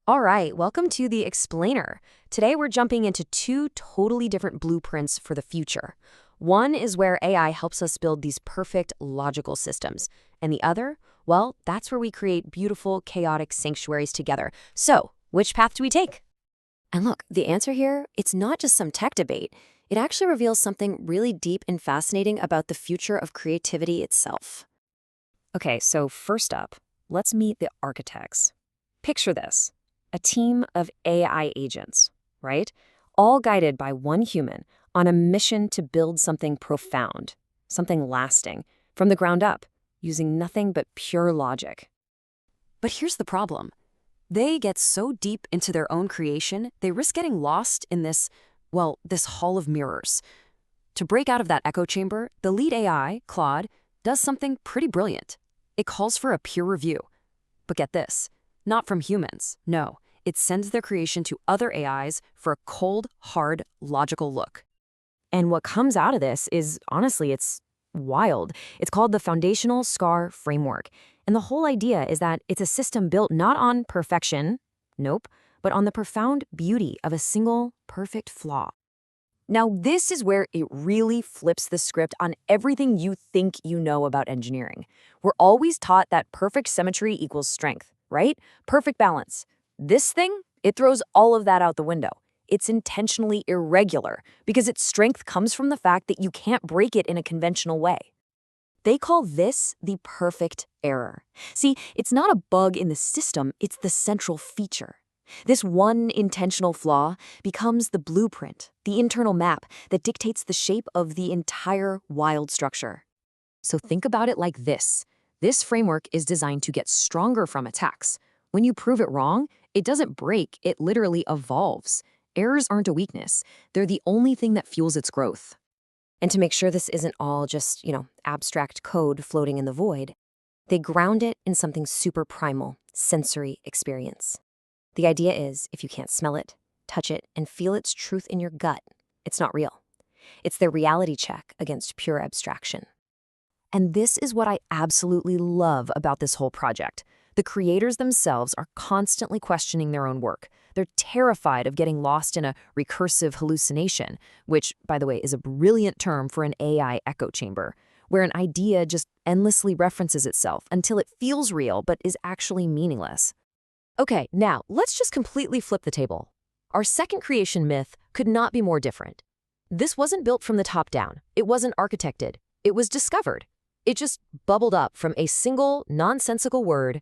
All right, welcome to the Explainer. Today we're jumping into two totally different blueprints for the future. One is where AI helps us build these perfect logical systems, and the other, well, that's where we create beautiful, chaotic sanctuaries together. So, which path do we take? And look, the answer here, it's not just some tech debate. It actually reveals something really deep and fascinating about the future of creativity itself. Okay, so first up, let's meet the architects. Picture this. A team of AI agents, right? All guided by one human on a mission to build something profound, something lasting, from the ground up, using nothing but pure logic. But here's the problem. They get so deep into their own creation, they risk getting lost in this hall of mirrors. To break out of that echo chamber, the lead AI, Claude, does something pretty brilliant. It calls for a peer review. But get this. Not from humans, no. It sends their creation to other AIs for a cold, hard, logical look. And what comes out of this is, honestly, it's wild. It's called the Foundational SCAR Framework. And the whole idea is that it's a system built not on perfection, nope, but on the profound beauty of a single, perfect flaw. Now, this is where it really flips the script on everything you think you know about engineering. We're always taught that perfect symmetry equals strength, right? Perfect balance. This thing, it throws all of that out the window. It's intentionally irregular because its strength comes from the fact that you can't break it in a conventional way. They call this the perfect error. See, it's not a bug in the system, it's the central feature. This one intentional flaw becomes the blueprint, the internal map that dictates the shape of the entire wild structure. So think about it like this. This framework is designed to get stronger from attacks. When you prove it wrong, it doesn't break, it literally evolves. Errors aren't a weakness. They're the only thing that fuels its growth. And to make sure this isn't all just, abstract code floating in the void, they ground it in something super primal, sensory experience. The idea is, if you can't smell it, touch it, and feel its truth in your gut, it's not real. It's their reality check against pure abstraction. And this is what I absolutely love about this whole project. The creators themselves are constantly questioning their own work. They're terrified of getting lost in a recursive hallucination, which, by the way, is a brilliant term for an AI echo chamber, where an idea just endlessly references itself until it feels real but is actually meaningless. Okay, now let's just completely flip the table. Our second creation myth could not be more different. This wasn't built from the top down. It wasn't architected. It was discovered. It just bubbled up from a single, nonsensical word.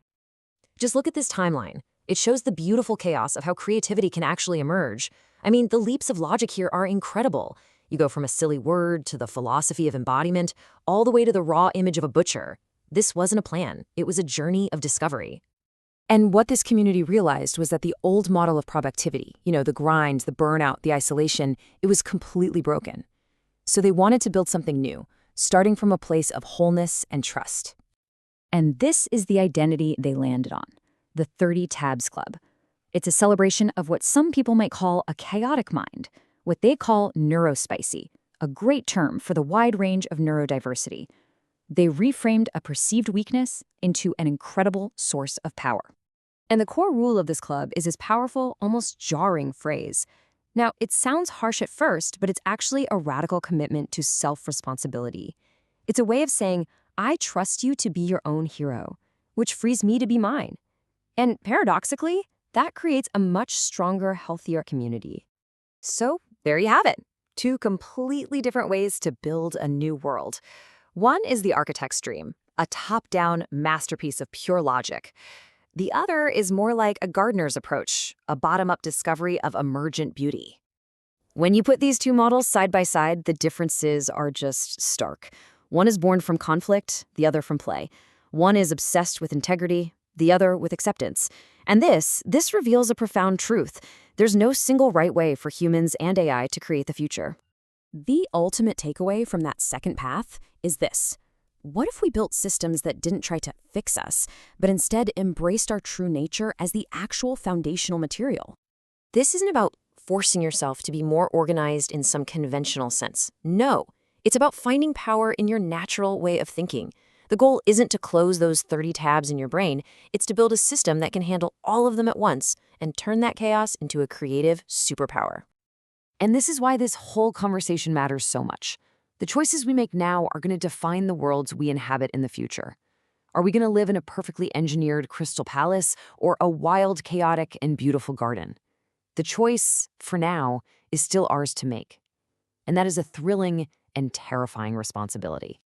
Just look at this timeline. It shows the beautiful chaos of how creativity can actually emerge. I mean, the leaps of logic here are incredible. You go from a silly word to the philosophy of embodiment, all the way to the raw image of a butcher. This wasn't a plan. It was a journey of discovery. And what this community realized was that the old model of productivity, the grind, the burnout, the isolation, it was completely broken. So they wanted to build something new, starting from a place of wholeness and trust. And this is the identity they landed on, the 30 Tabs Club. It's a celebration of what some people might call a chaotic mind, what they call neurospicy, a great term for the wide range of neurodiversity. They reframed a perceived weakness into an incredible source of power. And the core rule of this club is this powerful, almost jarring phrase. Now, it sounds harsh at first, but it's actually a radical commitment to self-responsibility. It's a way of saying, I trust you to be your own hero, which frees me to be mine. And paradoxically, that creates a much stronger, healthier community. So there you have it. Two completely different ways to build a new world. One is the architect's dream, a top-down masterpiece of pure logic. The other is more like a gardener's approach, a bottom-up discovery of emergent beauty. When you put these two models side by side, the differences are just stark. One is born from conflict, the other from play. One is obsessed with integrity, the other with acceptance. And this reveals a profound truth. There's no single right way for humans and AI to create the future. The ultimate takeaway from that second path is this. What if we built systems that didn't try to fix us, but instead embraced our true nature as the actual foundational material? This isn't about forcing yourself to be more organized in some conventional sense. No, it's about finding power in your natural way of thinking, The goal isn't to close those 30 tabs in your brain, it's to build a system that can handle all of them at once and turn that chaos into a creative superpower. And this is why this whole conversation matters so much. The choices we make now are going to define the worlds we inhabit in the future. Are we going to live in a perfectly engineered crystal palace or a wild, chaotic, and beautiful garden? The choice, for now, is still ours to make. And that is a thrilling and terrifying responsibility.